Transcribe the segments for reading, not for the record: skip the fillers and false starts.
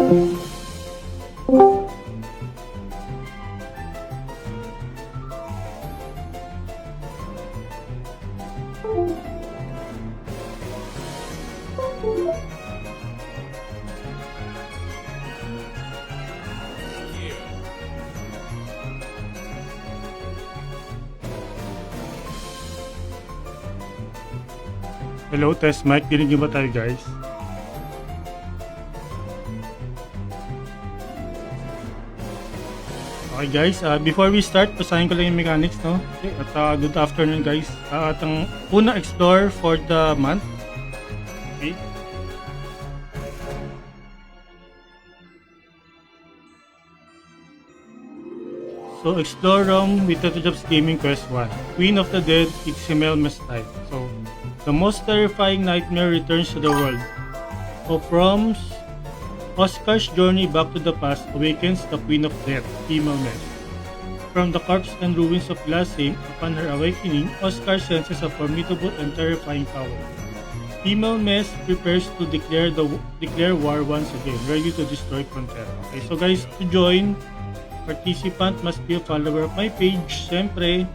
Hello, test mic. Dinig niyo ba tayo, guys? Okay, guys. Before we start, basahin ko lang yung mechanics, no? Okay, at good afternoon, guys. At ang unang explore for the month. Okay. So, explore Rome with Tattoo Jobs Gaming Quest 1. Queen of the Dead, it's Himmel type. So, the most terrifying nightmare returns to the world. Of Rome's Oscar's journey back to the past awakens the Queen of Death, Himmel. From the corpse and ruins of Glassheim, upon her awakening, Oscar senses a formidable and terrifying power. Himmel prepares to declare war once again, ready to destroy Frontera. Okay, so guys, to join, participant must be a follower of my page, syempre.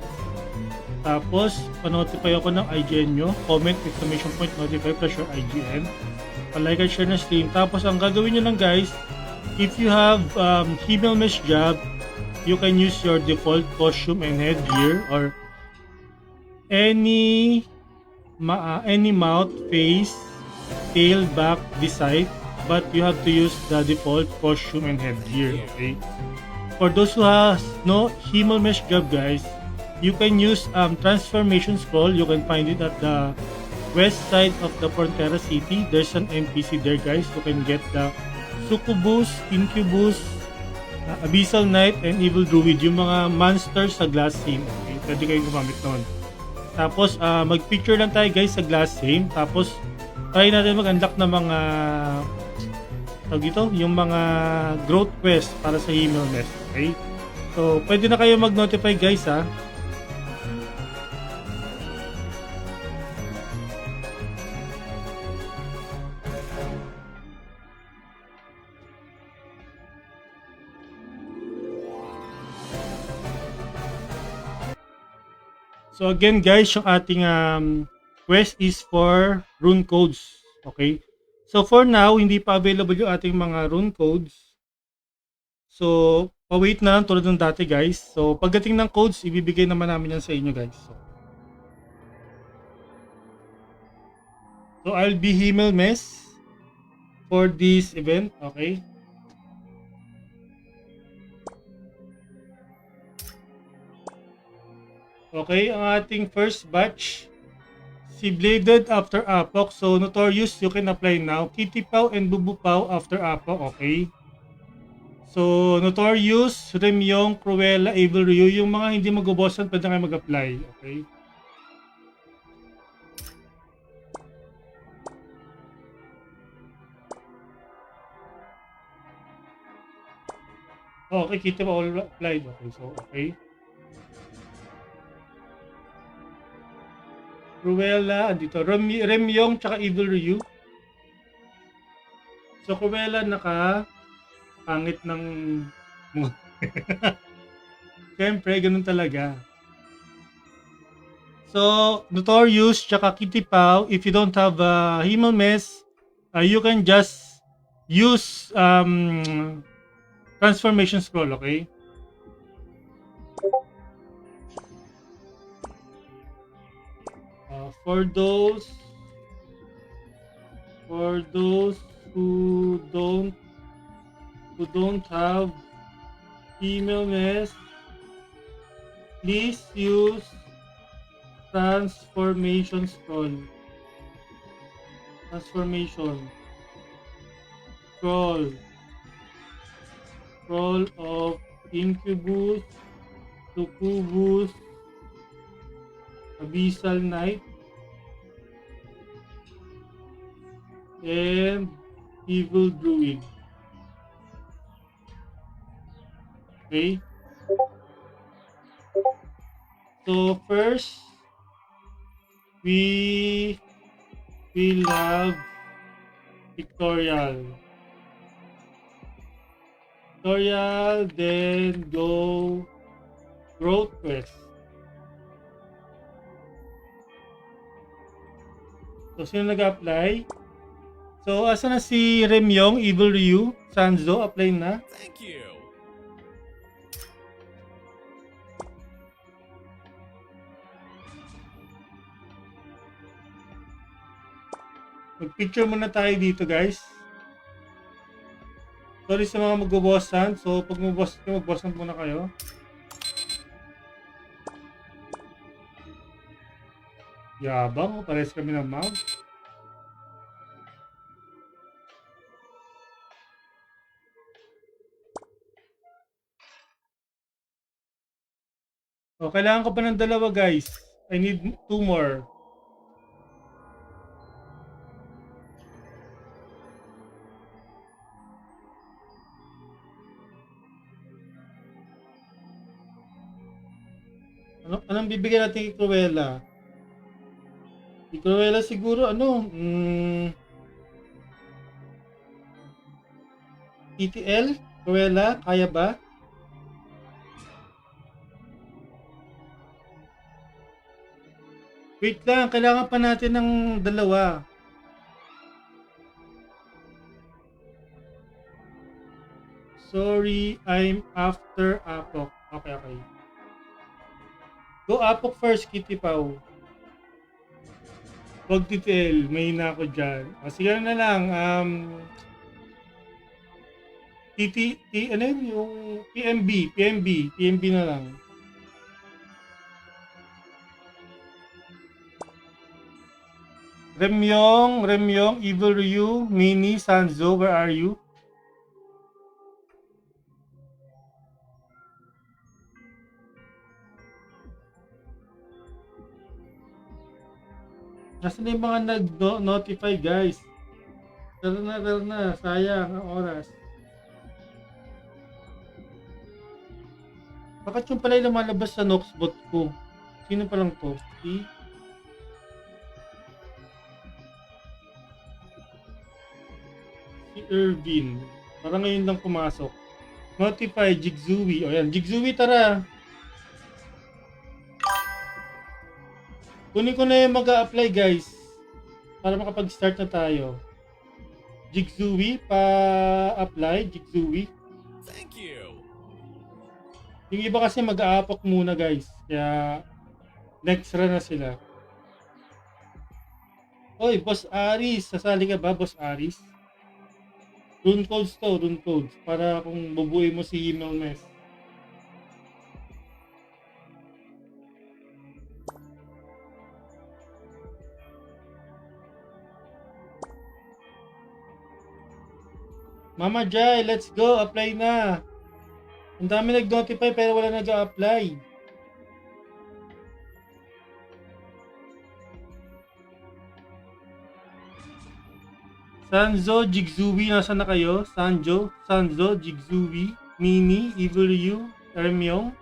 Tapos, pa-notify ako ng IGN nyo. Comment, exclamation point, notify, plus your IGN. Pa-like and share na stream. Tapos, ang gagawin nyo lang guys, if you have Himmel job, you can use your default costume and headgear or any mouth, face, tail, back, this side. But you have to use the default costume and headgear, okay? For those who has no Himmel job guys, you can use transformation scroll. You can find it at the west side of the Frontera city. There's an NPC there guys. You can get the Succubus, Incubus, Abyssal Knight, and Evil Druid. Yung mga monsters sa Glassheim. Okay? Pwede kayong gumamit nun. Tapos mag-picture lang tayo guys sa Glassheim. Tapos try natin mag-unlock ng mga dito, yung mga growth quest para sa Himmel. Okay? So, pwede na kayo mag-notify guys ha. So again guys, yung ating quest is for rune codes. Okay? So for now, hindi pa available yung ating mga rune codes. So, pa-wait na lang tulad ng dati guys. So, pagdating ng codes, ibibigay naman namin yan sa inyo guys. So I'll be Himmel for this event. Okay? Okay, ang ating first batch, si Bladed after Apok. So, Notorious, you can apply now. Kitty Pau and Bubu Pau after Apok. Okay? So, Notorious, Remyong, Cruella, Evil Ryu, yung mga hindi mag-bossan, pwede kayo mag-apply. Okay? Okay, Kitty Pau all applied. Okay, so, okay. Cruella, andito. Remyong, tsaka Evil Ryu. So, Cruella pangit ng siyempre, ganun talaga. So, Notorious, tsaka Kitty Pau, if you don't have Himmel you can just use transformation scroll, okay? For those who don't have Himmel please use transformation scroll. Scroll of Incubus, Succubus, Abyssal Knight, and Evil Druid. Okay? So first, we will have pictorial. Tutorial, then go growth quest. So, sino nag-apply? So, asa na si Remyong, Evil Ryu, Sanzo, apply na. Thank you. Mag-picture muna tayo dito, guys. Sorry sa mga mag-bossan. So, pag mag-bossan muna kayo. Yabang, pares kami ng mag. O, kailangan ko pa ng dalawa, guys. I need 2 more. Anong bibigyan natin kay Cruella? Kay Cruella siguro, TTL? Cruella, kaya ba? Wait lang, kailangan pa natin ng dalawa. Sorry, I'm after Apok. Okay. Go Apok first, Kitty Pau. Huwag TTL, may na ako dyan. O, sige na lang, ano yun? Yung PMB na lang. Remyong, Evil Ryu, Mini, Sanzo, where are you? Nasaan yung mga nag-notify, guys? Tara na, sayang ang oras. Bakit yung pala yung lumalabas sa Noxbot ko? Sino pa lang to? Si Irvin. Parang ngayon lang pumasok. Notify, Jigzui. O yan, Jigzui, tara. Kunin ko na yung mag-a-apply, guys. Para makapag-start na tayo. Jigzui, pa-apply. Jigzui. Thank you. Yung iba kasi mag-a-appok muna, guys. Kaya, next run na sila. Oy, Boss Aris. Sasali ka ba, Boss Aris? Rune codes to, rune codes. Para kung bubuin mo si Melmes. Mama Jai, let's go. Apply na. Ang dami nag-notify pero wala nag-a-apply. Sanzo, Jigzui, nasa na kayo? Sanzo, Jigzui, Mini, Evil Ryu, Remyong.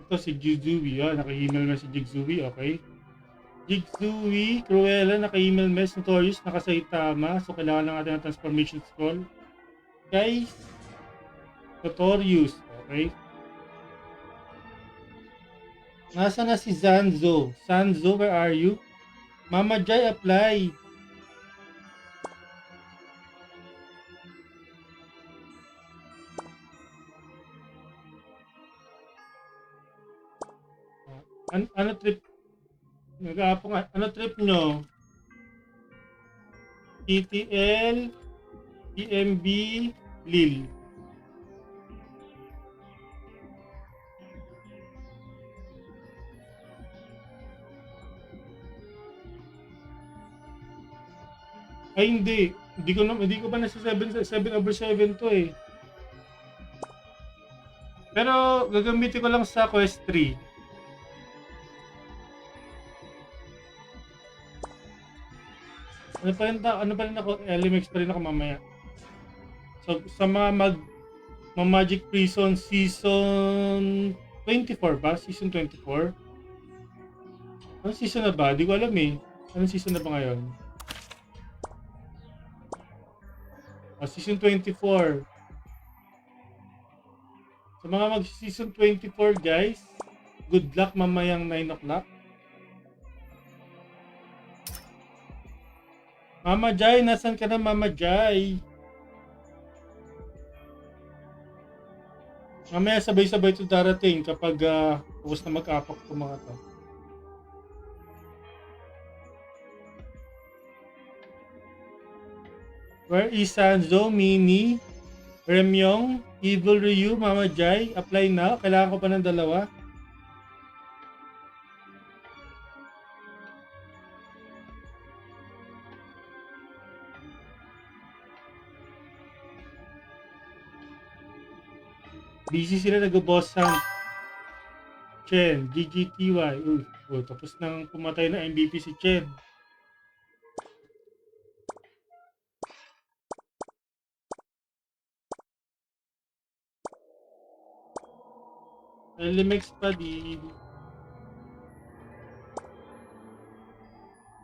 Ito si Jigzui, naka-email na si Jigzui, okay. Jigzui, Cruella, naka-email mess, Notorious, naka-Saitama, so kailangan lang natin ng transformation scroll. Guys, Notorious, okay. Nasa na si Sanzo? Sanzo, where are you? Mama Jai, apply. Ano trip? Nag-aapong, ano trip nyo? TTL, TMB, Lil. Ay hindi. Hindi ko pa nasa 7/7 to eh. Pero gagamitin ko lang sa Quest 3. Ano pa rin ako, LMX pa rin ako mamaya. So sa mga Magic Prison Season 24 ba? Season 24? Anong season na ba? Di ko alam eh. Anong season na ba ngayon? Season 24. Sa mga mag-season 24 guys, good luck mamayang 9 o'clock. Mama Jai, nasan ka na Mama Jai? Mamaya sabay-sabay ito darating kapag tapos na mag-apak itong mga to. Where is Sanzo, Mini, Remyong, Evil Ryu, Mama Jai? Apply na. Kailangan ko pa ng dalawa. Busy sila nag-boss hunt. Chen, GGTY. Tapos nang pumatay na MVP si Chen. LMX pa din.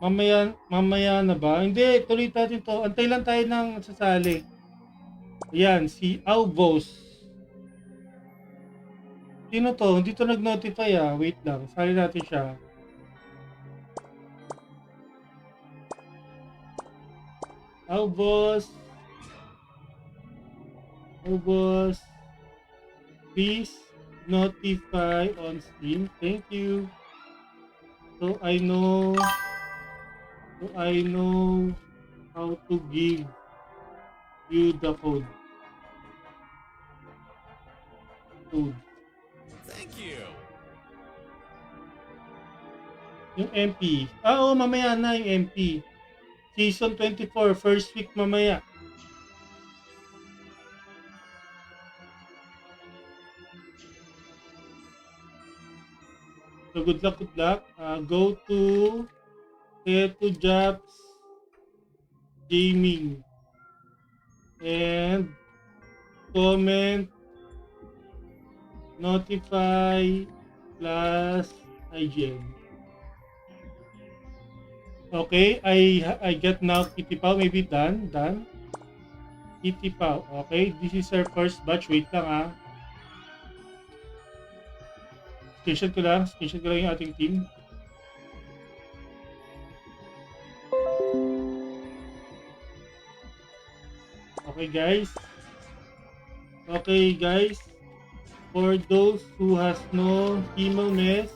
Mamaya na ba? Hindi, tuloy natin to. Antay lang tayo ng sasali. Ayan, si Alvos. Sino to? Hindi to nag-notify ah. Wait lang, sali natin siya. Alvos. Please notify on stream. Thank you. So I know how to give you the code. Thank you. Yung MP. Oo, mamaya na yung MP. Season 24, first week mamaya. So good luck. Go to Japs Gaming and comment notify plus IGN. Okay, I get now Kitty Pao, maybe done. Kitty Pao. Okay, this is our first batch. Wait lang ah. Screenshot ko lang yung ating team. Okay guys. For those who has no email mess,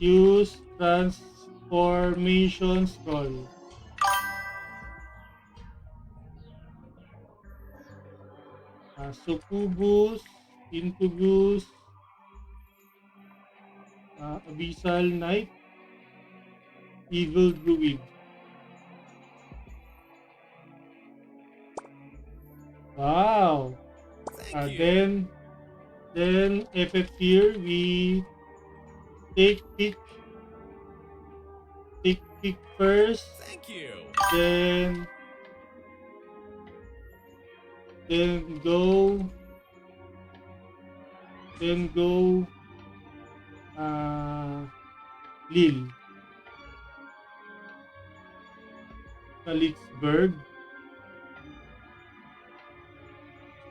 use transformation scroll. Succubus, Incubus, Abyssal Knight, Evil Druid. Wow! Thank you. Then FF here, we take pick first, Thank you. then go Lille, Salitzberg.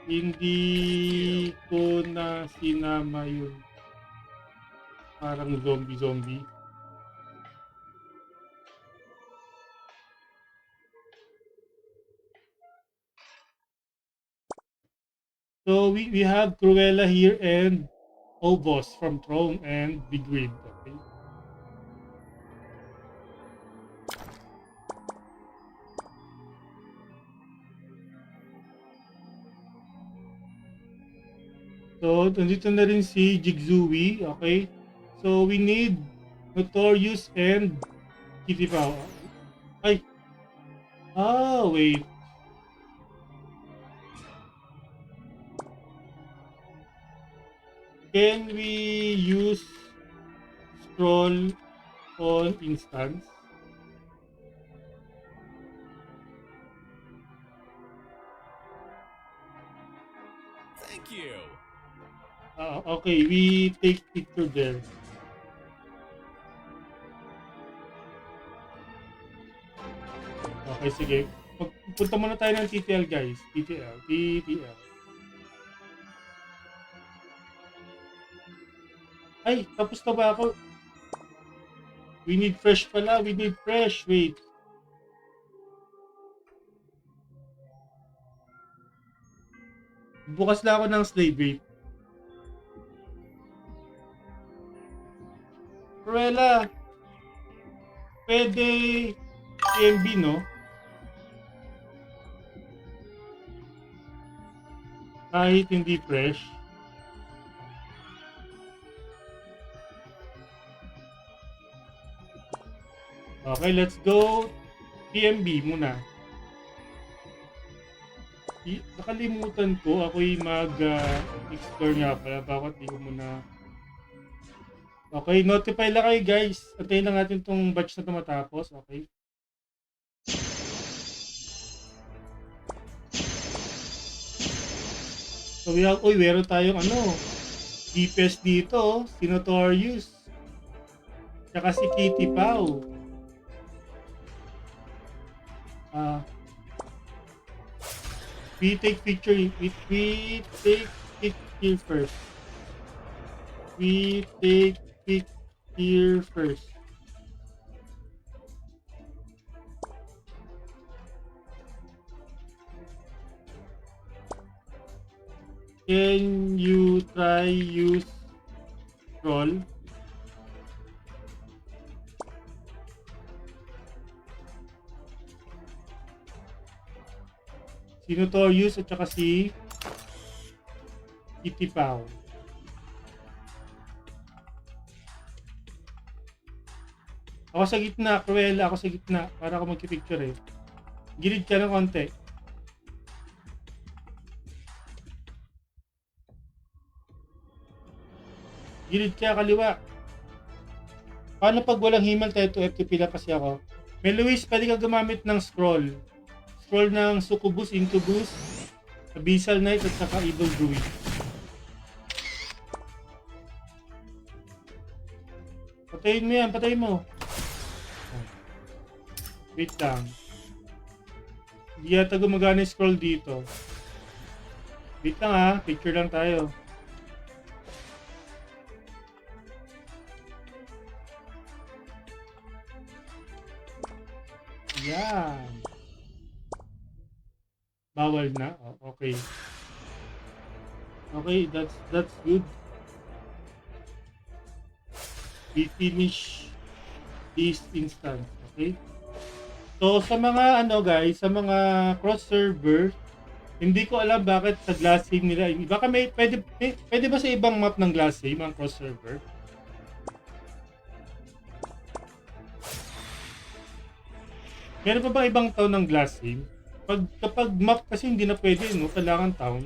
Hindi ko na sinama yun. Parang zombie. So we have Cruella here and Obos from Throne and Big Reed. Okay. So, nandito na rin si Jigzui. Okay. So, we need Notorious and Kitty Pao. Ay! Ah, wait. Can we use scroll on instance? Thank you. Okay, we take picture there. Okay, sige. Punta muna tayo ng TTL, guys. TTL. Ay, tapos na ba ako? We need fresh pala. We need fresh. Wait. Bukas na ako ng slave. Wait. Cruella. Pwede PMB, no? Kahit hindi fresh. Okay, let's go. PMB muna. Nakalimutan ko. Ako'y mag-explore nga pala. Bakit di ko muna... Okay, notify lang kayo guys. Antayin lang natin tong batch na tumatapos. Okay. So we have... Uy, meron tayong DPS dito. Si Notorious. Tsaka si Kitty Pao. We take picture. We take picture first. We take picture first. Can you try use scroll? Si Notorious at saka si Kitty Pao. Ako sa gitna, Cruella, ako sa gitna. Para ako magkipicture eh. Gilid ka ng konti. Gilid ka, kaliwa. Paano pag walang himal tayo to FTP lang kasi ako? May Luis, pwede ka gumamit ng scroll. Scroll ng Succubus, Incubus, Abyssal Knight at saka Evil Druid. Patayin mo yan, patayin mo. Wait lang. Hindi yata gumagana yung scroll dito. Wait lang ha, picture lang tayo. Yan. Bawal na? Oh, okay. Okay, that's good. We finish this instance, okay? So sa mga guys, sa mga cross server, hindi ko alam bakit sa Glassing nila. Baka pwede ba sa ibang map ng Glassing, mga cross server? Meron pa bang ibang town ng Glassing? Kapag map kasi hindi na pwede, no? Kailangan town.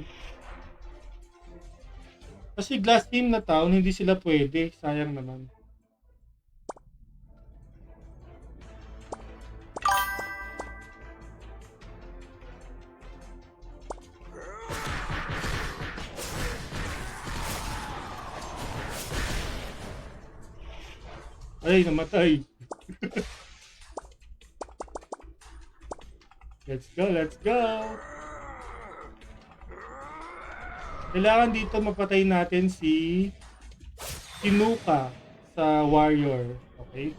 Kasi Glass Team na town, hindi sila pwede. Sayang naman. Ay, namatay. Let's go, let's go. Kailangan dito mapatay natin si Inuka sa warrior. Okay?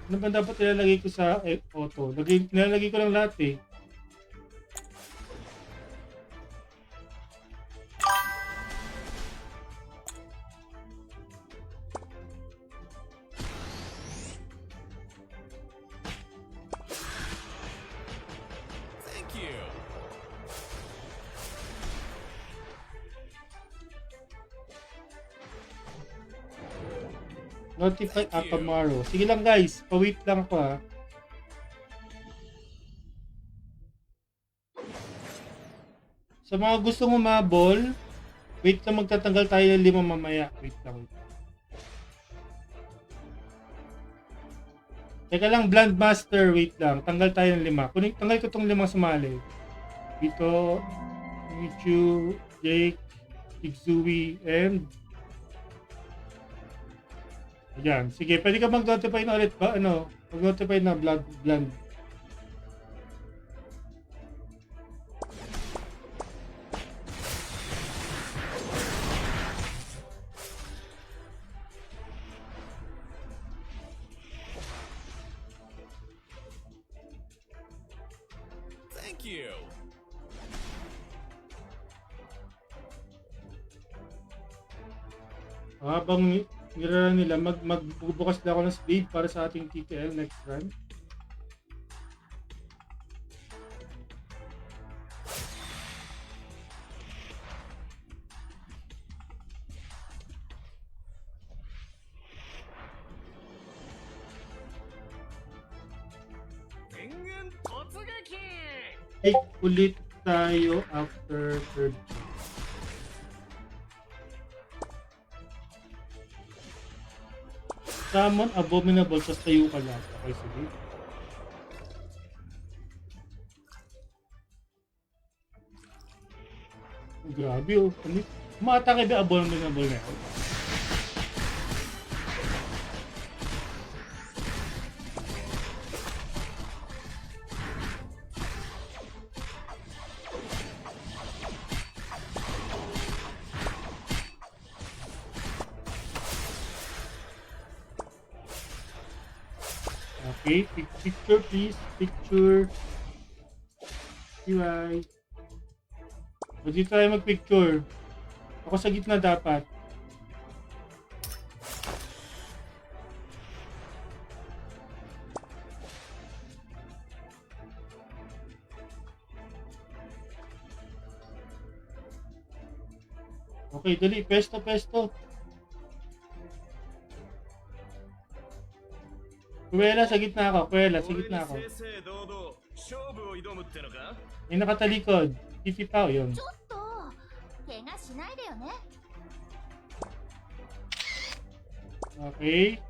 Ano ba dapat ilalagay ko sa auto? Nilalagay ko lang lahat eh. Notify Thank you. Akamaru. Sige lang guys, pa-wait lang ako ha. Sa mga gustong umabol, wait lang, magtatanggal tayo ng 5 mamaya. Wait lang. Teka lang, Blind Master, wait lang. Tanggal tayo ng 5. Tanggal ko tong 5 sumali. Dito, Michu, Jake, Igzui, and ayan. Sige, pwede ka mag-notify na ulit ba? Ano? Mag-notify na Blind. Thank you. Habang nirara nila, magbubukas na ako ng slave para sa ating TTL next run. Take ulit tayo after third. Summon Abominable, tapos tayo ka lang. Okay, sige. Oh, grabe oh. Umatake ba Abominable na yun? Okay, picture please. Picture. CY. O dito tayo mag-picture. Ako sa gitna dapat. Okay, dali. Pesto. Kuwela, sa gitna ako. Kuwela, sa gitna ako. May nakatalikod. Titipaw, yun. ちょっと怪我しないでよね。 Okay.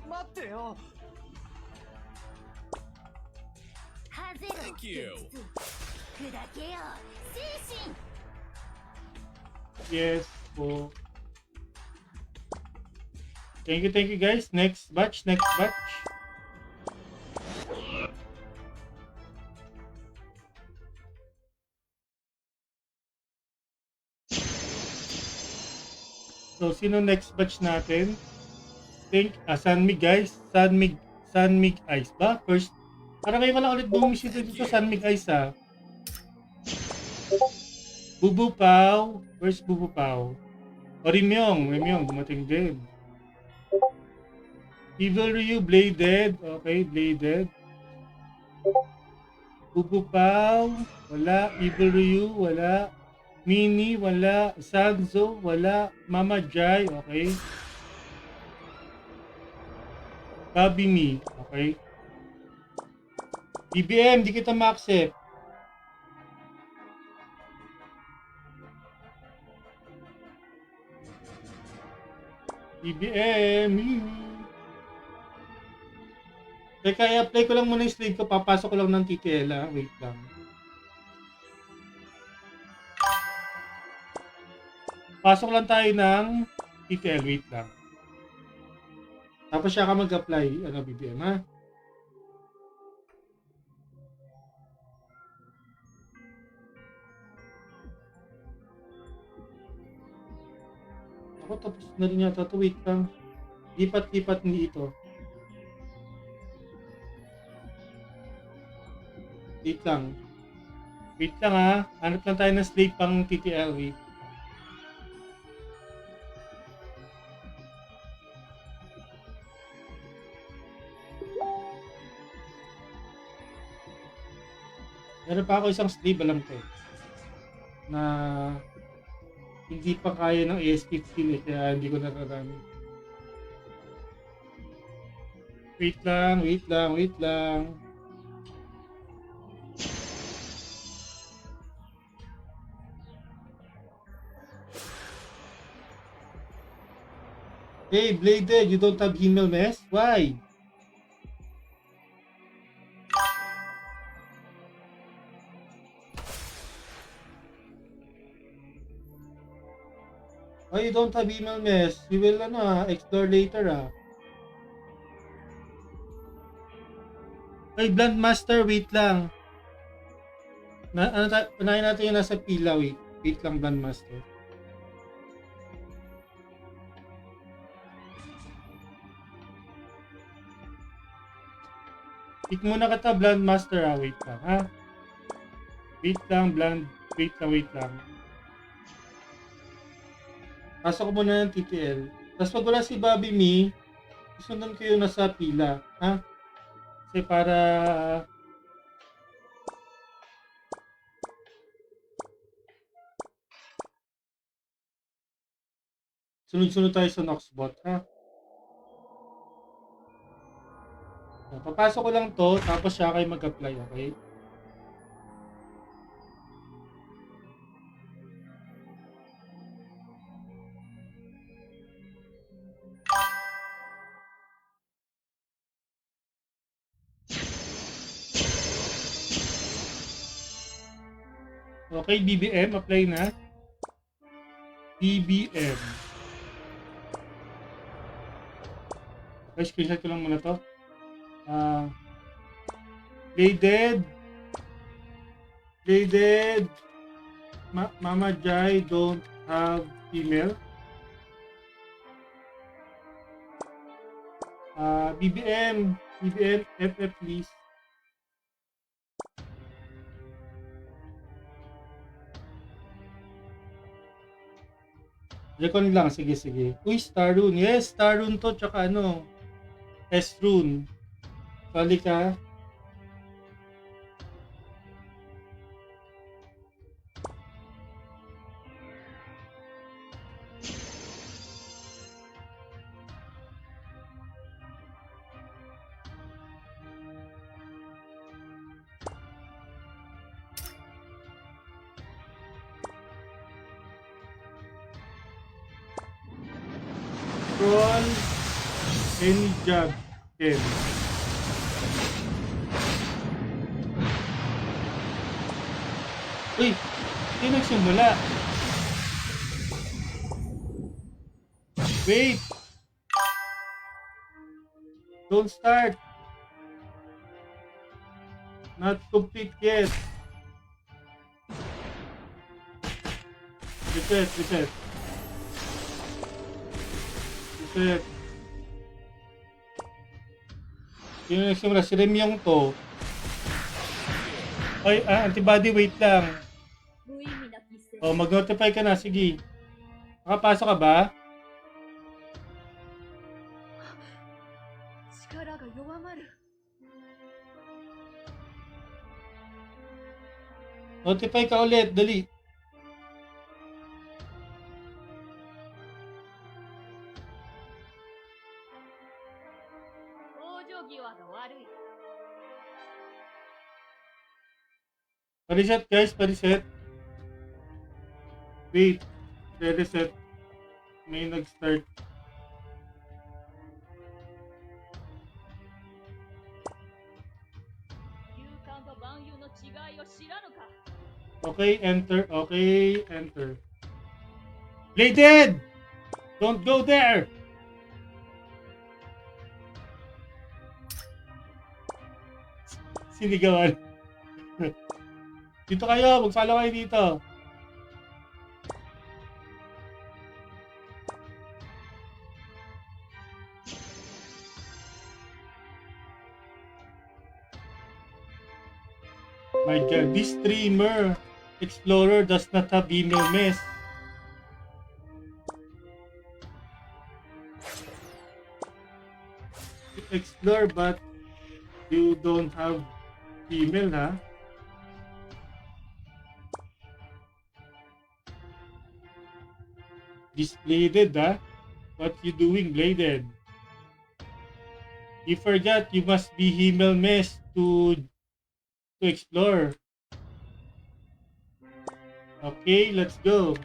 待ってよ。ハゼロ Thank you. 砕けよ精神。 Yes po. Thank you guys. Next batch. So, sino next batch natin? Sunmig guys. Sunmig Ice ba? First, parang ngayon ko lang ulit bumisita dito sa Sunmig Ice ha. Bubu Pao. Where's Bubu Pao? O Rimyong, dumating din. Evil Ryu, Bladed. Okay, Bladed. Bubu Pao, wala. Evil Ryu, wala. Mini, wala. Sanzo, wala. Mama Jai, okay. Gabi Mi, okay. BBM, di kita ma-accept. BBM. Teka, i-apply ko lang muna yung slave ko. Papasok ko lang ng TTL ha. Wait lang. Pasok lang tayo ng TTL. Wait lang. Tapos siya ka mag-apply. Ano, BBM ha? Ako tapos na rin yata ito. Wait lang. Lipat-lipat ni ito. Wait lang. Wait lang ha. Hanap lang tayo ng slave pang TTL. Wait. Meron pa ako isang slave, alam ko eh, na hindi pa kaya ng AS15 eh, kaya hindi ko nararamit. Wait lang, wait lang, wait lang. Hey, Bladed, you don't have email mess? Why? Why you don't have email mess? We will explore later Hey, Blunt Master, wait lang. Unahin natin yung nasa pila, wait. Wait lang, Blunt Master. Pick muna kita, Blunt Master wait lang, ha? Wait lang, Blunt. Wait lang, wait lang. Pasok ko muna ng TTL. Tapos pag wala si Bobby Me, susundan ko yung nasa pila, ha? Kasi para sunod-sunod tayo sa Noxbot, ha? Papasok ko lang to, tapos siya kayo mag-apply, okay? Okay, BBM, apply na. BBM. Okay, screenshot ko lang muna to. Bladed. Bladed. Mama Jai don't have email. BBM, FF please. Recon lang, sige. Uy, Star Rune. Yes, Star Rune to, tsaka S Rune. Sali ka. Roll any job can. Uy, hindi nagsimula. Wait. Don't start. Not complete yet. Reset. Reset. Yung nagsimula, si Remyong to. Ay, antibody, wait lang. Mag-notify ka na, sige. Nakapasok ka ba? Notify ka ulit, dali. Pariset guys, pariset. Wait, reset. May nag-start. Okay, enter. Okay, enter. Bladed! Don't go there! Sinigawan. Dito kayo, mag-follow kayo dito. My God, this streamer explorer does not have email mess. You explore but you don't have email, ha? This Bladed, ha? What you doing, Bladed? You forgot you must be Himmel Mess to explore. Okay, let's go.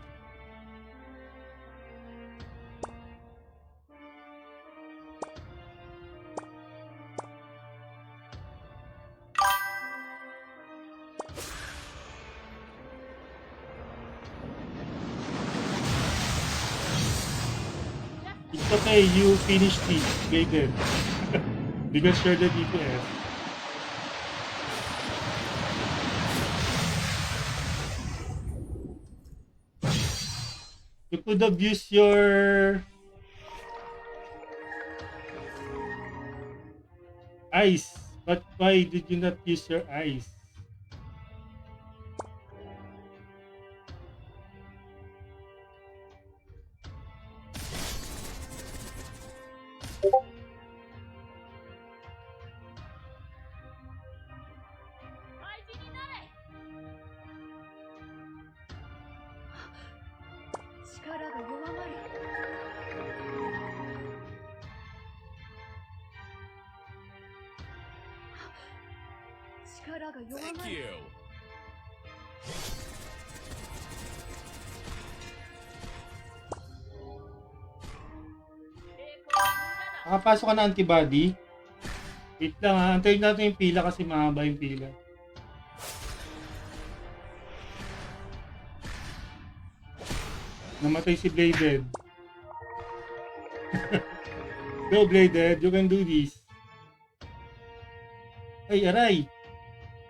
It's okay, you finished it, Gaiden. Because you're the DPS. You could have used your eyes, but why did you not use your eyes? Thank you. Nakapasok ka na antibody? Wait lang ha, antayin natin yung pila kasi mahaba yung pila. Namatay si Bladed. Go Bladed, you can do this. Ay, aray!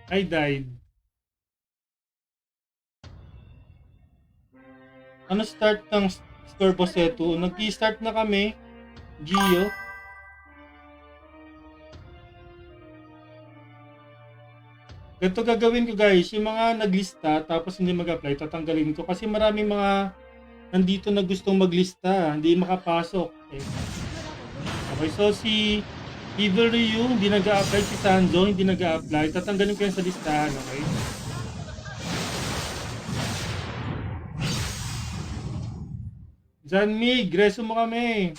I died. Ano start ng score po Seto? Nag-i-start na kami. Gio. Ganito gagawin ko guys, yung mga naglista tapos hindi mag-apply, tatanggalin ko kasi maraming mga nandito na gustong maglista, hindi makapasok. Okay, so si Evil Ryu, hindi nag-a-apply, si Sanzo, hindi nag-a-apply, tatanggalin ko yan sa listahan, okay? Janmig, reso mo kami.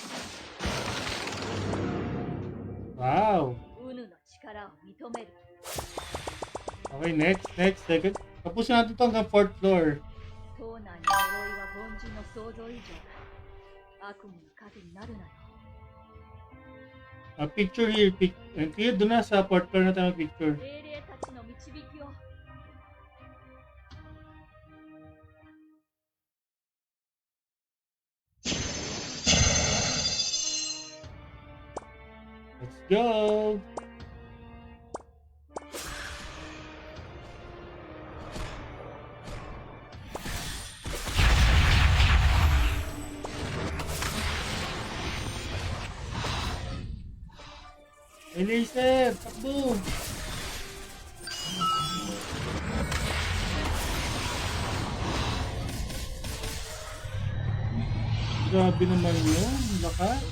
Wow. Okay, next. Second. Tapusin natin ito hanggang 4th floor. Picture here. Clear doon na sa 4th floor na tayo picture. Let's go! May laser! Takbo! Grabe naman yun. Lakas.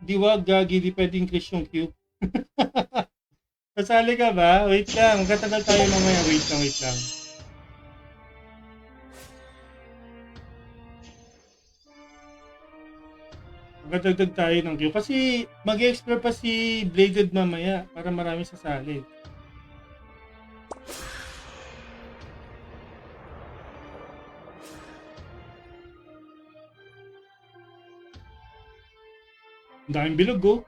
Di wag, gagi. Di pwede increase yung Q. Kasali ka ba? Wait lang. Magkatagal tayo mamaya. Wait lang. Magkatagdag tayo ng Q. Kasi mag-explore pa si Bladed mamaya para marami sasali. Ang daming bilog, oh.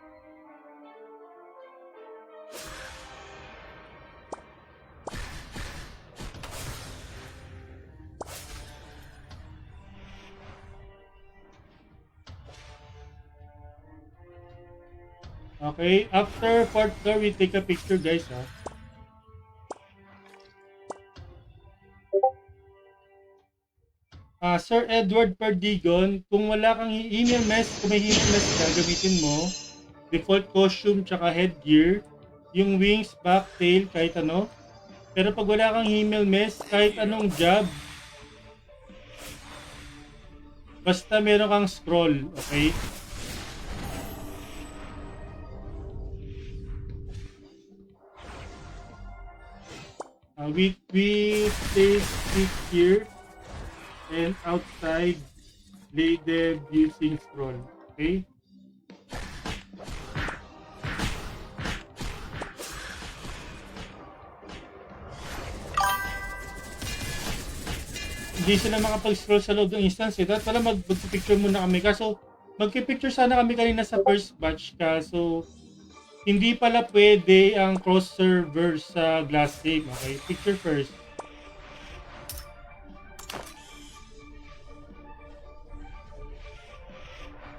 Okay, after 4th floor, we take a picture, guys, ha. Sir Edward Perdigon, kung wala kang email mess, kung may email mess ka, gamitin mo default costume tsaka headgear, yung wings, back, tail, kahit ano. Pero pag wala kang email mess, kahit anong job, basta meron kang scroll, okay? We take it here and outside bladed using scroll. Okay? Hindi sila makapag-scroll sa loob ng instance eh. Dapat pala mag-picture muna kami. Kaso, mag-picture sana kami kanina sa first batch. Kaso, hindi pala pwede ang cross-server sa Glass Game. Okay? Picture first.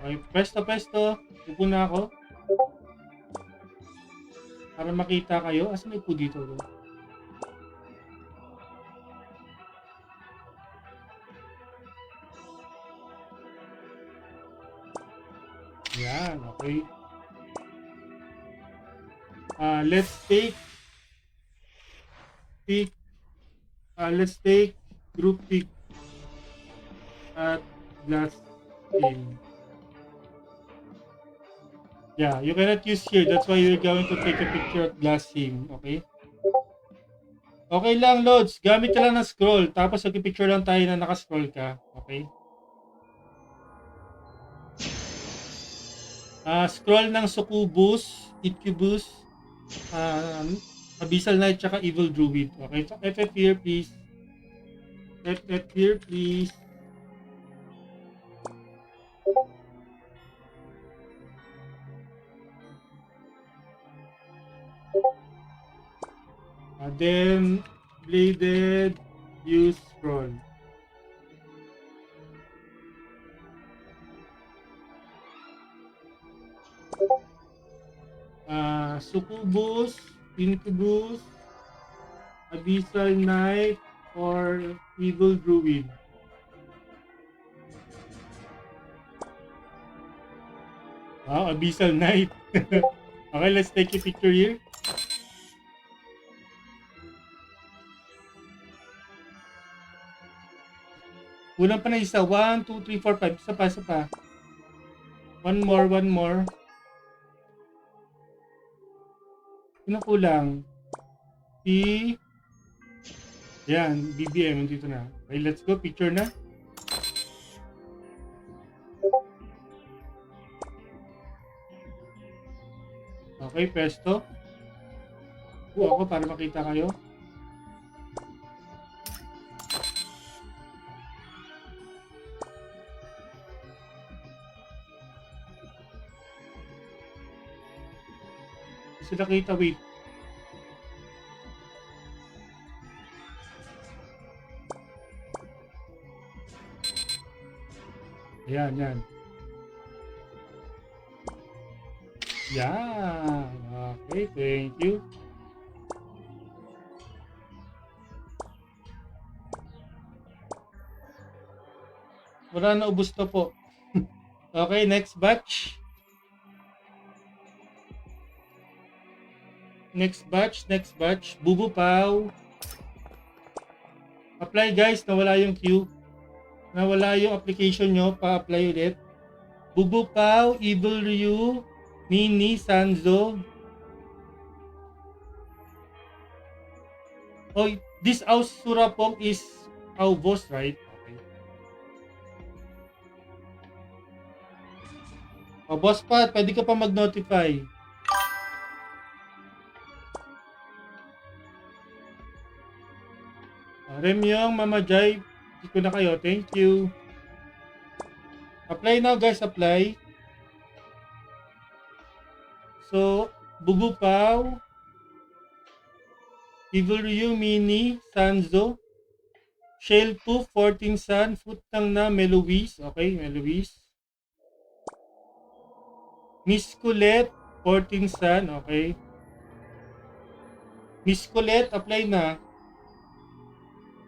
Okay, pesto. Upo na ako. Para makita kayo. Asan may upo dito? Yan, okay. Let's take group pick at Glass Game. Yeah, you cannot use here. That's why you're going to take a picture at Glass Game. Okay? Okay lang, Lods. Gamit ka lang ng scroll. Tapos mag-picture lang tayo na nakascroll ka. Okay? Scroll ng Succubus, Incubus, Abyssal Knight, tsaka Evil Druid. Okay? So, FF here, please. FF here, please. Then, bladed, use scroll. Succubus, Incubus, Abyssal Knight, or Evil Druid. Wow, Abyssal Knight. Okay, let's take a picture here. Kulang pa na isa. 1, 2, 3, 4, 5. Isa pa. One more. Sino kulang? Yan, BBM. Dito na. Okay, let's go. Picture na. Okay, pesto. Upo ako para makita kayo. Sila kita, wait. Yan. Yan. Okay, thank you. Wala na, ubos to po. Okay, next batch. Next batch. Bubu Pau. Apply guys, nawala yung queue. Nawala yung application nyo, pa-apply ulit. Bubu Pau, Evil Ryu, Mini, Sanzo. Oh, this Surapong is our boss, right? Okay. Oh, boss Pat, pwede ka pa mag-notify. Remyong, Mama Jai, ito na kayo. Thank you. Apply now guys, apply. So, Bubu Pau, Evil Ryu, Mini, Sanzo, Shell Poof, 14 Sun, Futang na, Meloise. Okay, Meloise. Miss Colette, 14 Sun. Okay. Miss Colette, apply na.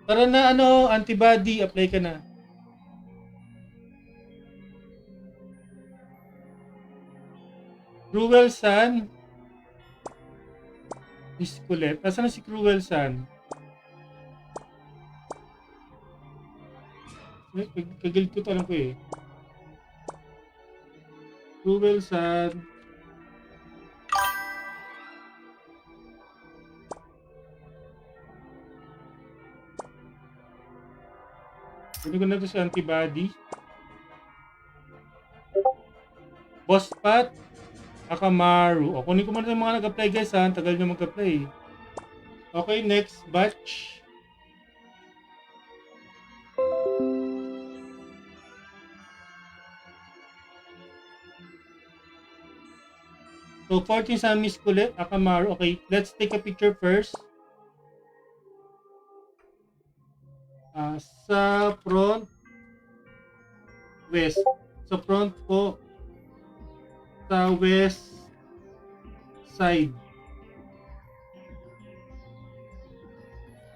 Tara na, antibody, apply ka na. Cruel Sun. Miss Colette. Nasaan na si Cruel Sun? Kagil ko tanong ko eh. Cruel Sun. Kunin ko na to sa antibody. Boss Pat, Akamaru. O, kunin ko muna yung mga nag-apply guys ha. Ang tagal nyo mag-apply. Okay, next batch. So, 14 sa Miss Colette, Akamaru. Okay, let's take a picture first. Sa front, west. Sa front po, sa west side.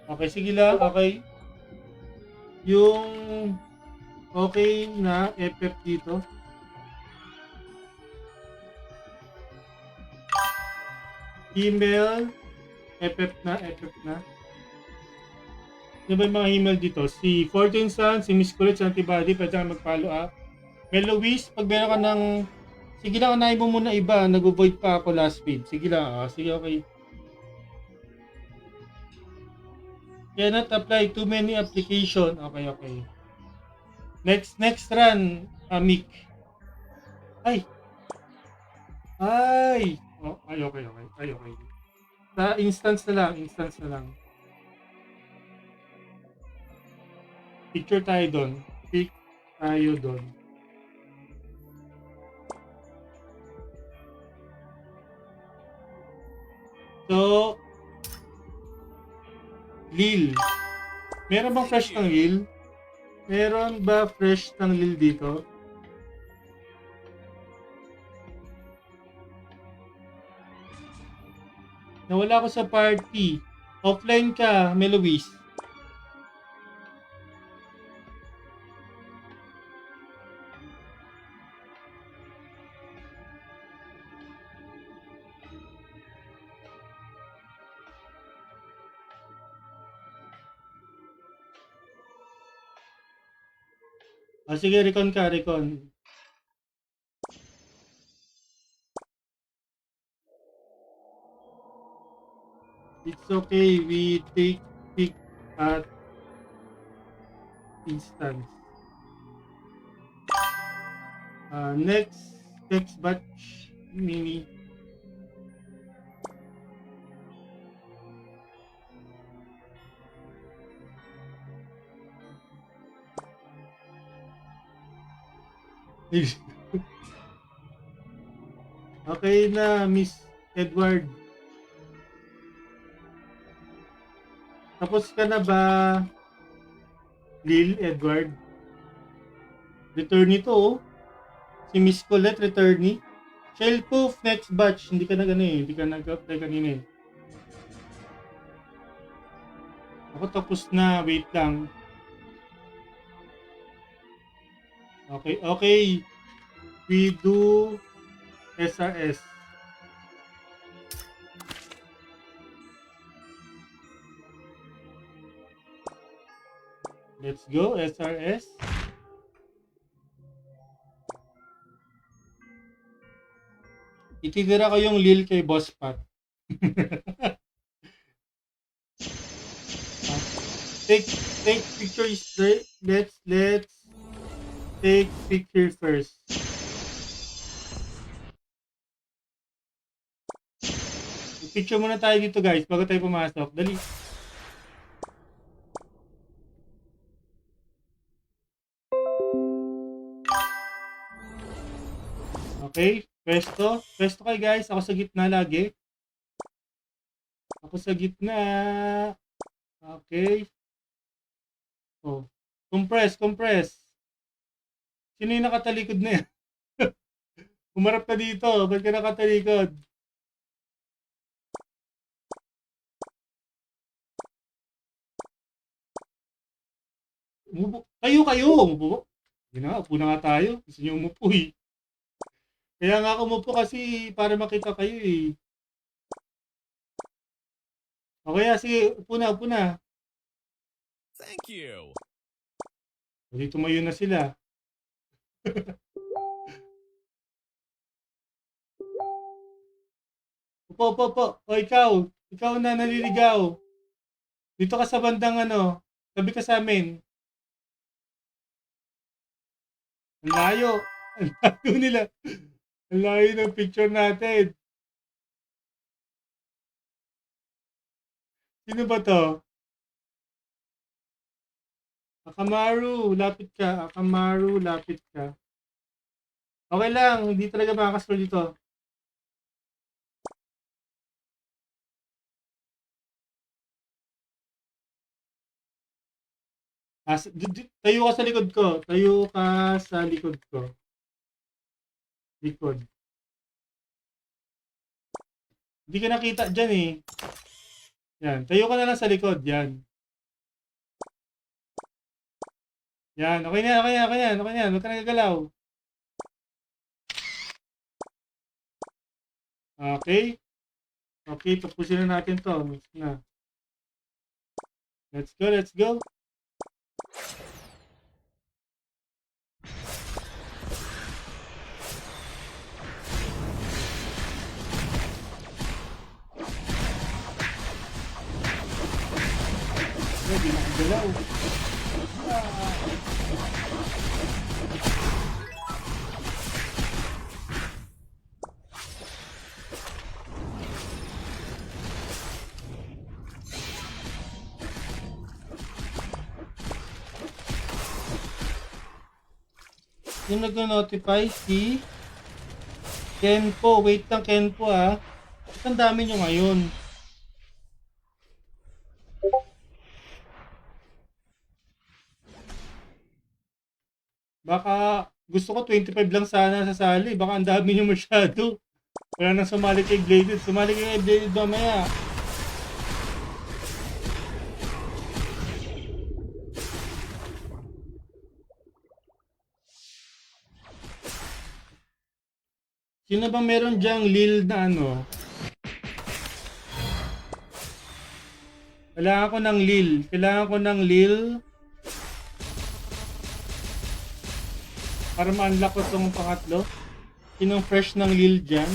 Okay, sige lang. Okay. Yung okay na FF dito. Email, FF na. Ano ba yung mga email dito? Si 14 Sun, si Miss Colette, sa antibody, pwede ka mag-follow up. May Luis, pag meron ka ng... Sige lang, unahin mo muna iba. Nag-avoid pa ako last feed. Sige lang, sige, okay. Cannot apply too many application. Okay. Next run, Mick. Ay! Oh, okay. Sa instance na lang. Picture tayo doon. Pick tayo doon. So, Lil. Meron bang fresh ng Lil? Meron ba fresh ng Lil dito? Nawala ko sa party. Offline ka, Meloise. Sige, recon ka. It's okay, we take pick at instance. Next batch, Mimi. Okay na, Miss Edward. Tapos ka na ba, Lil Edward? Returnee to, oh. Si Miss Colette, returnee. Shellproof, next batch. Hindi ka nag-apply kanina eh. Ako tapos na, wait lang. Okay. We do SRS. Let's go, SRS. Ititira ko yung Lil kay Boss Pat. Take pictures. Let's take picture first. Picture muna tayo dito guys bago tayo pumasok. Dali. Okay, pwesto kayo guys. Ako sa gitna lagi. Okay. Oh, compress. Sino yung nakatalikod na yan? Umarap ka dito. Ba't ka nakatalikod? Umupo. Kayo. Umupo. Hindi na, upo na nga tayo. Gusto nyo umupo eh. Kaya nga ako umupo kasi para makita kayo eh. Okay, sige, upo na. Thank you. Hindi tumayo na sila. Upo. O ikaw na naliligaw. Dito ka sa bandang tabi ka sa amin. Ang layo. Ang layo nila. Ang layo ng picture natin. Sino ba to? Akamaru, lapit ka. Akamaru, lapit ka. Okay lang, hindi talaga makakascroll dito. Tayo ka sa likod ko. Tayo ka sa likod ko. Likod. Hindi ka nakita dyan eh. Yan. Tayo ka na lang sa likod. Yan. Yan. Okay na, okay na, okay na. Okay na. Huwag ka nagagalaw. Okay. Okay, tapusin na natin to. Next na. Let's go, let's go. Hindi nakagalaw. Yung nag-notify si Kenpo. Wait lang, Kenpo ah. Ba't ang dami nyo ngayon? Baka gusto ko 25 lang sana sasali. Baka ang dami nyo masyado. Wala nang sumali kay Bladed. Sumali kay Bladed mamaya. Sino ba meron dyang Lil na ano? Kailangan ko ng Lil. Kailangan ko ng Lil. Para ma-unlock ko itong pangatlo. Sinong fresh ng Lil dyan?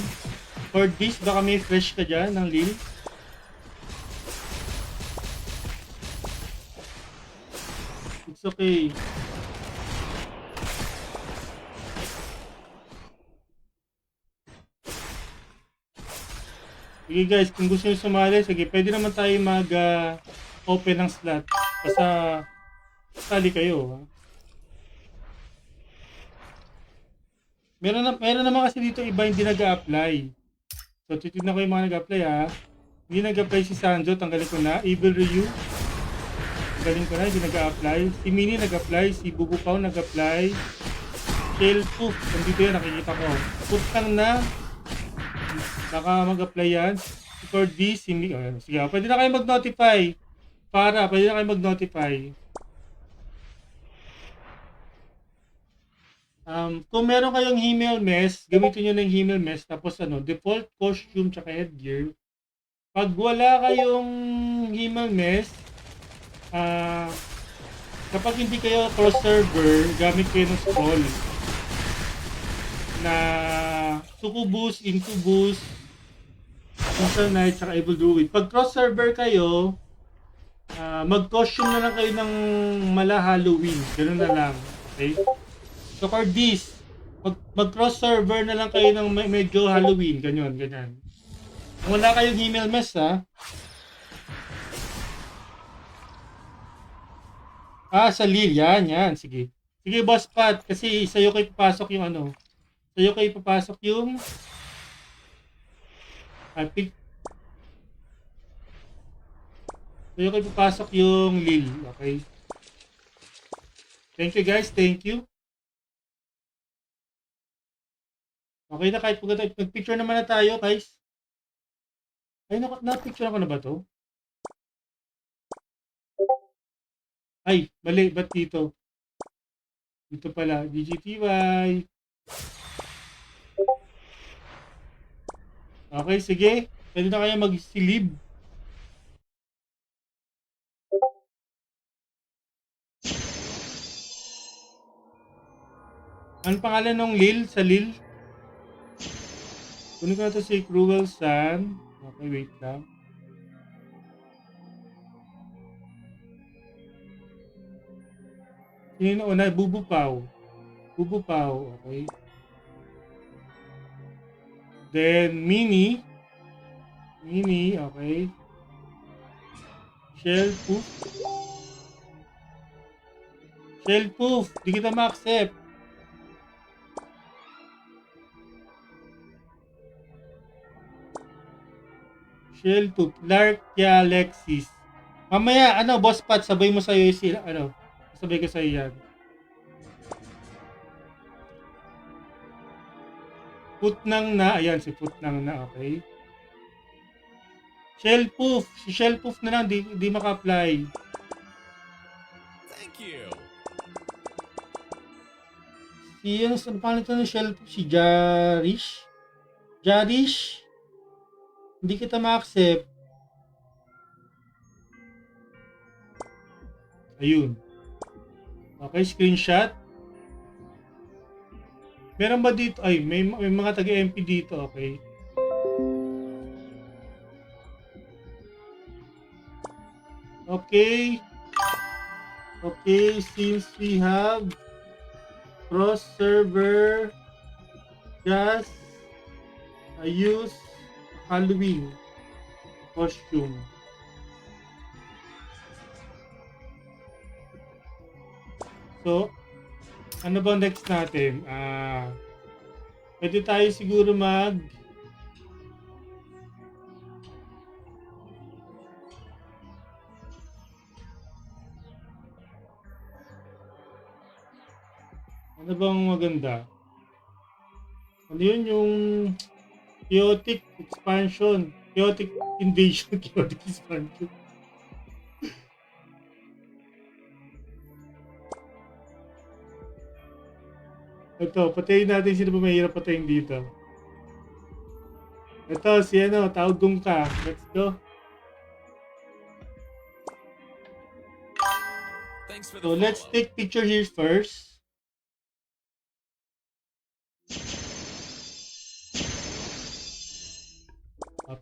For this, baka may fresh ka dyan ng Lil. It's okay. Sige guys, kung gusto nyo sumali, sige, pwede naman tayo mag-open ng slot. Basta, sali kayo. Ha? Meron naman kasi dito iba hindi nag-a-apply. So, titignan ko yung mga nag-a-apply ha. Hindi nag-a-apply si Sanjo, tanggalin ko na. Evil Ryu, tanggalin ko na, hindi nag-a-apply. Si Mini nag-a-apply, si Bubu Pao nag-a-apply. Shell Poof, nandito yan, nakikita ko. Putang na, baka mag-apply yan. For this, sige, pwede na kayo mag-notify. Pwede na kayo mag-notify. Kung meron kayong email mess, gamitin nyo ng email mess, tapos default costume tsaka headgear. Pag wala kayong email mess, kapag hindi kayo cross server, gamit kayo ng scroll na Succubus, Incubus, Monster Knight, tsaka Evil Druid. Pag cross server kayo, mag-costume na lang kayo ng mala Halloween. Ganun na lang. Okay? So for this, mag-cross server na lang kayo ng medyo Halloween. Ganyan. Kung wala kayong email mess ha. Sa Lil. Yan. Sige. Sige, Boss Pat. Kasi sa'yo kayo papasok yung Sa'yo kayo papasok yung Sa'yo kayo papasok yung Lil. Okay. Thank you guys. Thank you. Okay na kahit nag-picture naman na tayo guys. Ay, na-picture ako na ba to? Ay, mali. Ba't dito? Dito pala. DGTY. Okay, sige. Pwede na kayo mag-silib. Ano pangalan ng Lil? Sa Lil? Kunin ko na ito si Cruel Sun. Okay, wait lang. Sino una? Bubu Pao. Bubupaw, okay. Then, Mini. Mini, okay. Shellpoof. Shellpoof, di kita ma-accept. Shellpoof, Larkia Lexis. Mamaya, ano, boss Pat, sabay mo sa'yo sila, ano, sabay ko sa'yo yan. Putnang na, ayan, si Putnang na, okay. Shellpoof, si Shellpoof na lang, di maka-apply. Thank you. Si, ano, paano ito ng Shellpoof? Si Jarish? Jarish? Hindi kita ma-accept. Ayun. Okay, screenshot. Meron ba dito? Ay, may mga taga-MP dito, okay. Okay. Okay, since we have cross server, just use Halloween costume. So, ano ba next natin? Pwede tayo siguro ano bang maganda? Ano yun yung chaotic expansion? Chaotic invasion, chaotic expansion. Ito, patayin natin sino ba mahirap patayin dito. Ito, si ano, Taudong ka. Let's go. Thanks for the So, let's follow. take picture here first.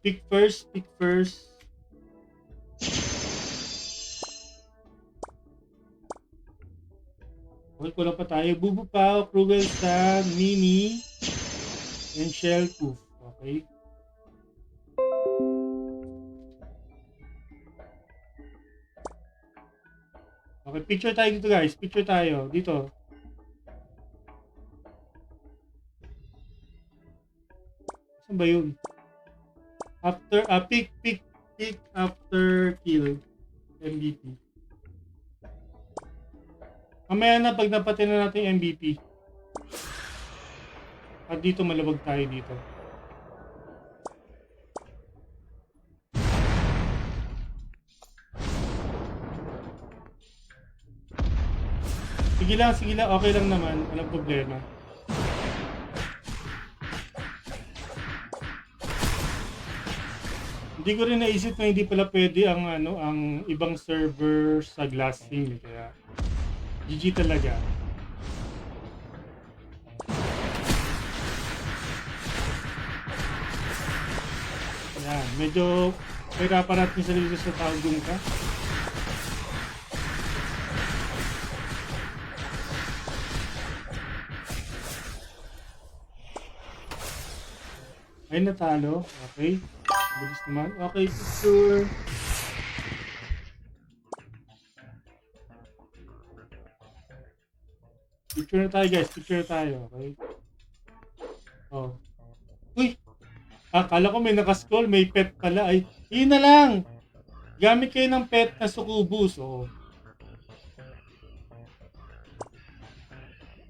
Pick first, pick first. Okay, kulang pa tayo. Bubupaw, Cruel Sand, Mini, and Shellpoof. Okay. Okay, picture tayo dito guys. Picture tayo. Dito. Saan ba yun? After, pick after kill. MVP. Mamaya na pag napatin na natin yung MVP. At dito malabag tayo dito. Sige lang, sige lang. Okay lang naman. Walang problema. Hindi ko rin naisip na hindi pala pwede ang ano ang ibang server sa Glassing, kaya GG talaga. Yan, medyo pahirapan natin sa dito sa Taudong ka. Ay, natalo. Okay. Bilis naman. Okay, picture. Picture na tayo guys. Picture na tayo. Okay. Oh. Uy! Akala ko may nakascroll. May pet pala. Ay, yun na lang. Gamit kayo ng pet na sukubus. Oh.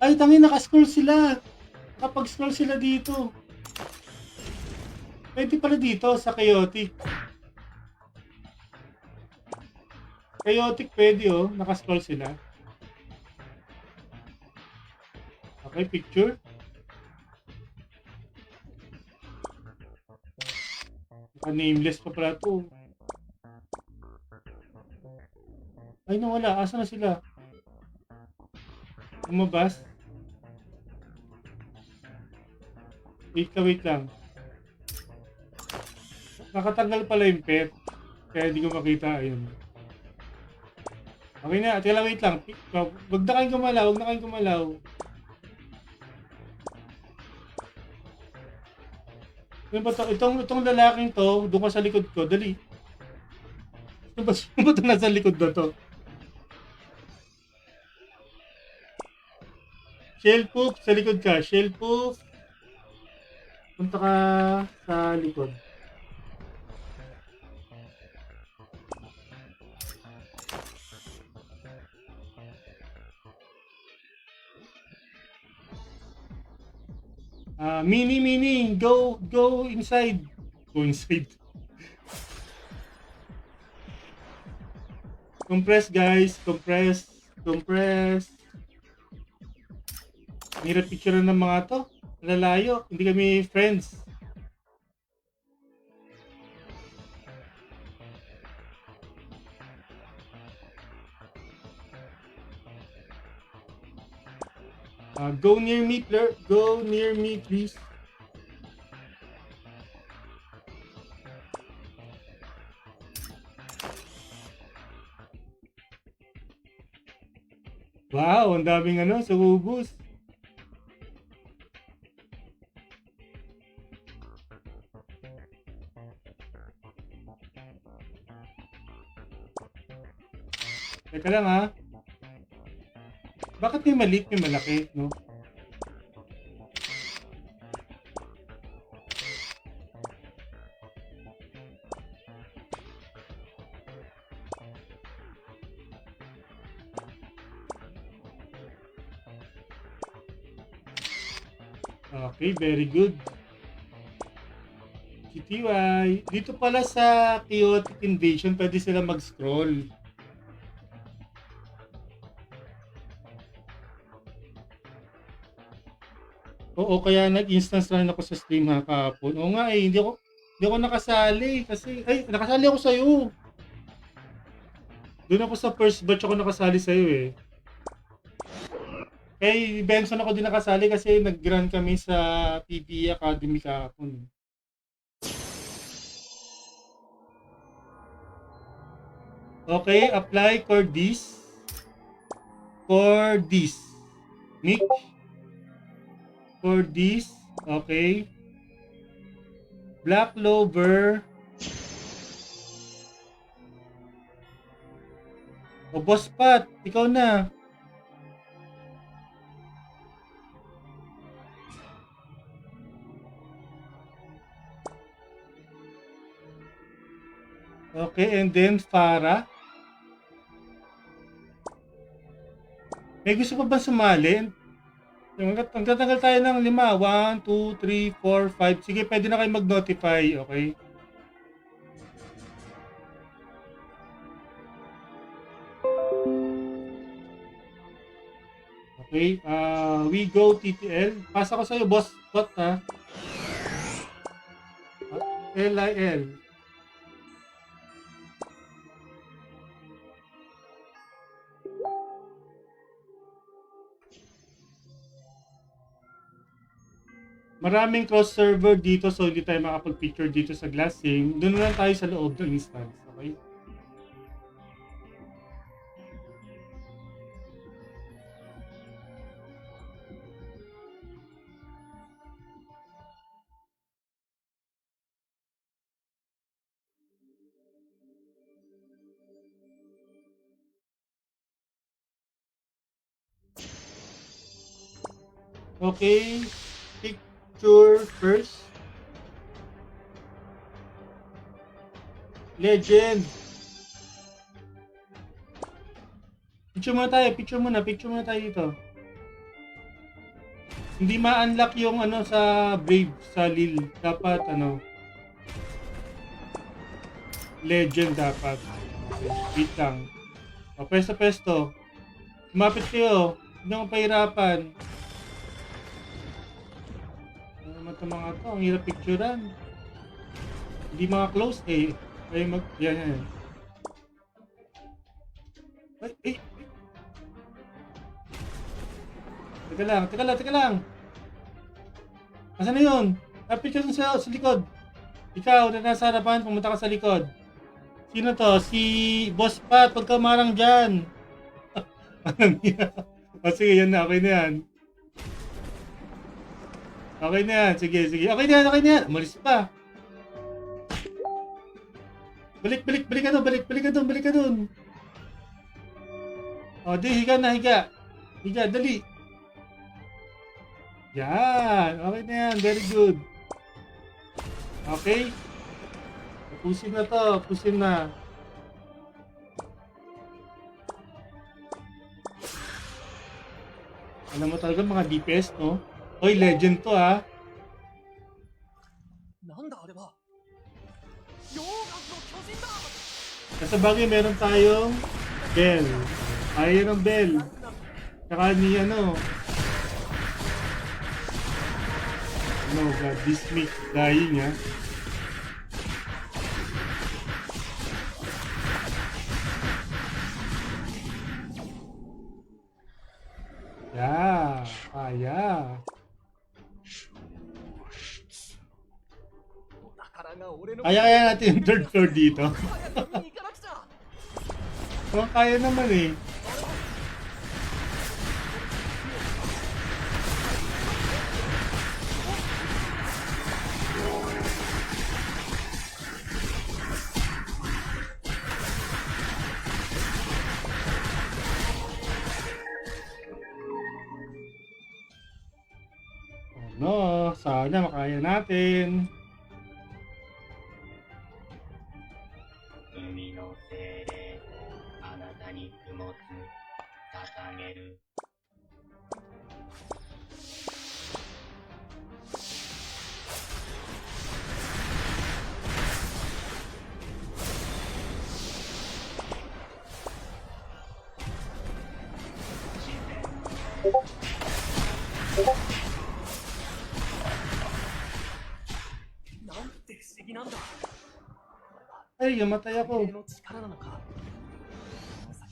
Ay, tangin, nakascroll sila. Nakapag-scroll sila dito. Pwede pala dito sa Chaotic. Chaotic pwede oh. Nakascroll sila. Okay, picture. Naka-nameless pa pala to. Ay, nawala. Asa na sila? Umabas. Wait lang. Nakatanggal pala yung pet. Kaya hindi ko makita. Ayun. Okay na. Teka lang, wait lang. Wag na kayong gumalaw. Ano ba to? Itong lalaking to, doon ka sa likod ko. Dali. Sino ba to nasa likod na to? Shellpoof, sa likod ka. Shellpoof. Punta ka sa likod. Mini, go inside. Go inside. Compress guys, compress. Hirap picture ng mga to. Lalayo, hindi kami friends. Go near me, please. Wow, ang daming sububus. Teka lang ha. Bakit may maliit, may malaki, no? Okay, very good. GTY. Dito pala sa Chaotic Invasion, pwede sila mag-scroll. Oo, kaya nag-instance lang ako sa stream ha kahapon. Oo nga hindi ako nakasali kasi nakasali ako sa iyo. Doon ako sa first batch ako nakasali sa iyo eh. Kay Benson ako din nakasali kasi nag-run kami sa PBE Academy kahapon. Okay, apply Cordis. Nick. Cordis. Okay. Black Clover. O Boss Pat, ikaw na. Okay, and then Farah. May gusto pa ba sumali? Magtatagal tayo ng 5. 1, 2, 3, 4, 5. Sige, pwede na kayo mag-notify. Okay? Okay. We go TTL. Pasa ko sa'yo, boss. What, ha? LIL. Maraming cross-server dito so hindi tayo makapag-picture dito sa Glassing. Doon na lang tayo sa loob ng instance. Okay? Okay. Picture first. Legend. Picture muna tayo dito. Hindi ma-unlock yung sa Brave, sa Lil. Dapat Legend dapat. Okay, wait lang. O, pesto. Lumapit kayo. Hindi ako pahirapan. Ano naman ito mga to? Ang hirap picturean. Hindi mga close eh. Ay yan. Ay. Teka lang. Asan na yun? Picture sa likod. Ikaw na nasa harapan, pumunta ka sa likod. Sino to? Si Boss Pat, huwag ka marang dyan. Anong yan? O sige, yan na, okay na yan. Okay na yan. Sige, sige. Okay na yan, okay na yan. Umalis pa. Balik ka doon, balik ka doon. O, di, higa na, higa. Higa, dali. Yan. Okay na yan, very good. Okay. Pusin na to, pusin na. Alam mo talaga mga DPS, no? Hoy, legend to, ha? なんだあれは溶岩の巨人だ Kasi bagay meron tayong bell. Ayaw ng bell. Tsaka ni ano. No, God, this makes dying, ha? Yeah, yeah. お宝が俺の Kaya natin yung third floor dito. 早く見に行かなくちゃ So, kaya naman eh. No, sana makaya natin. 海の精霊あなたに供物捧げる なんて不思議なんだ Ay, namatay 精 ako. 霊の力なのか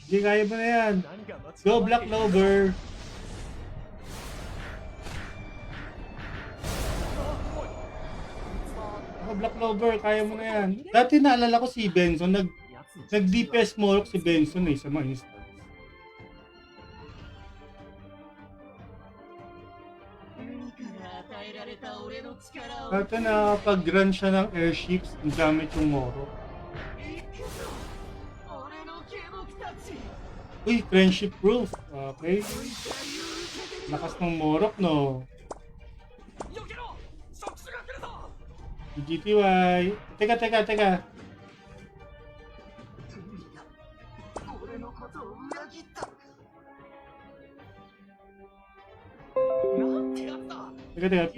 Hindi, kaya mo na yan. 何が間違 Go, って Black Clover. Ako, Black Clover, kaya mo na yan. Dati naalala ko si Benson, やつの nag-DPS Morok si Benson eh, sa mga instance. 海から与えられた俺の力を Dati nakapag-run siya ng airships, ang gamit yung Morok. 行くぞ俺の下僕たち Uy, friendship proof. Okay. 追い打ち受けてみろ Lakas ng Morok, no? 避けろ触手が来るぞ GTY. Teka. 俺のことを裏切ったなんてやつだ Teka,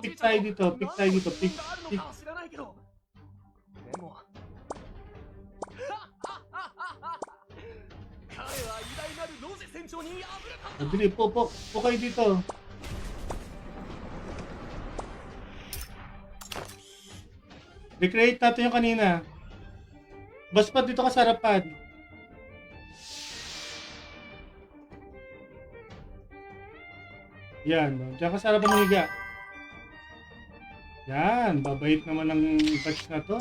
pick tayo dito, pick. あるのかは知らないけどでも彼は偉大なるロゼ船長に敗れたんだ Dali, po kayo dito. Recreate natin yung kanina. Baspat dito ka sa harapan. Yan, no? Diyan ka sa harapan ng higa. Yan, babait naman ng batch na to.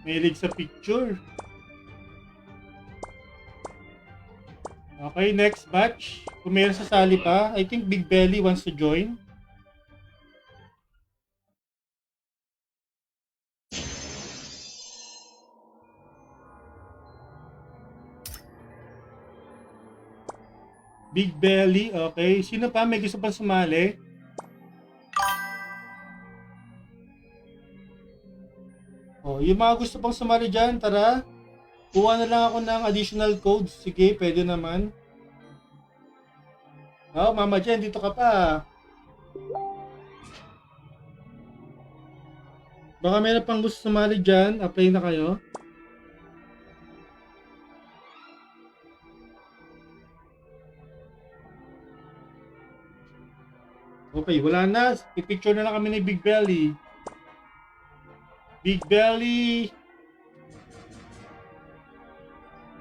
Mahilig sa picture. Okay, next batch. Kung meron sasali pa, I think Big Belly wants to join. Big Belly, okay. Sino pa? May gusto pang sumali? Oh, yung mga gusto pang sumali dyan, tara. Kuha na lang ako ng additional codes. Sige, pwede naman. Oh, Mama Jen, dito ka pa. Baka meron pang gusto sumali dyan. Apply na kayo. Okay, wala na. I-picture na lang kami ni Big Belly. Big Belly.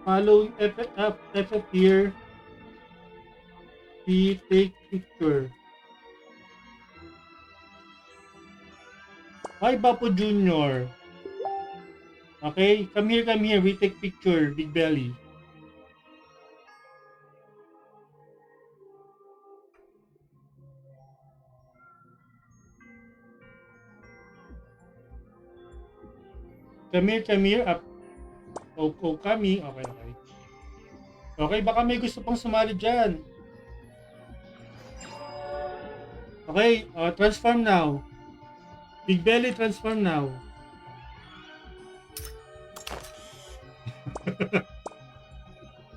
Follow FF here. We take picture. Hi, Bapo Junior. Okay, come here. We take picture, Big Belly. Kamir, up. Kami. Okay. Okay, baka may gusto pang sumali dyan. Okay, transform now. Big Belly, transform now.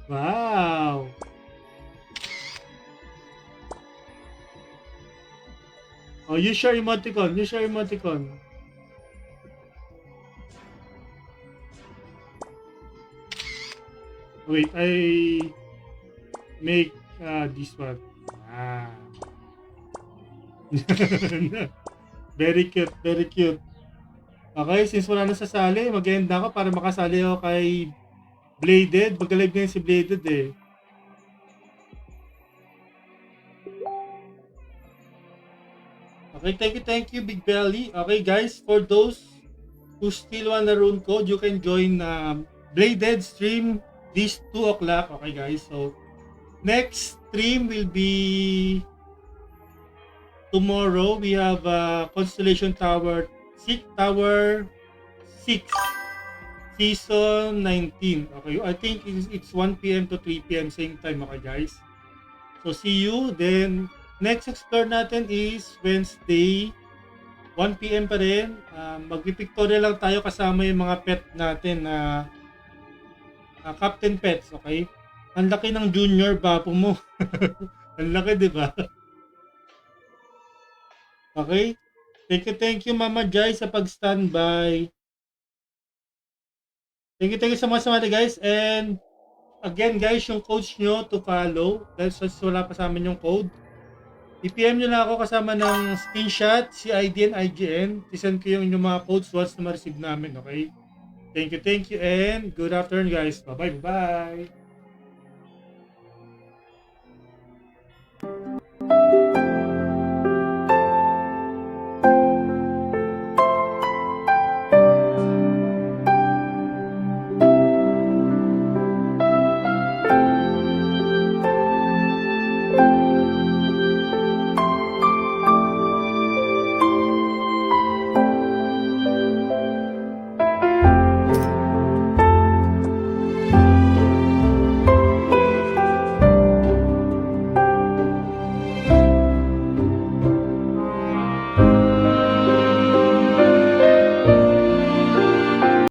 Wow. Oh, use your emoticon. Wait, I make this one. Ah. Very cute. Okay, since wala na sasali, mag-end na ako para makasali ako kay Bladed. Mag-live ngayon si Bladed eh. Okay, thank you, Big Belly. Okay, guys, for those who still want the rune code, you can join Bladed stream this 2 o'clock. Okay, guys, so next stream will be tomorrow. We have Constellation Tower 6, Season 19. Okay, I think it's 1 p.m. to 3 p.m. same time, okay, guys. So see you. Then next explore natin is Wednesday, 1 p.m. pa rin. Magpipictorial lang tayo kasama yung mga pet natin na Captain Pets, okay? Ang laki ng junior bapo mo. Ang laki, di ba? Okay? Thank you, Mama Jai, sa pag-standby. Thank you sa mga samari, guys. And again, guys, yung codes nyo to follow. Dahil wala pa sa amin yung code. I-PM nyo na ako kasama ng screenshot, CID and IGN. I-send ko yung mga codes once na ma-receive namin, okay? Thank you, and good afternoon, guys. Bye-bye.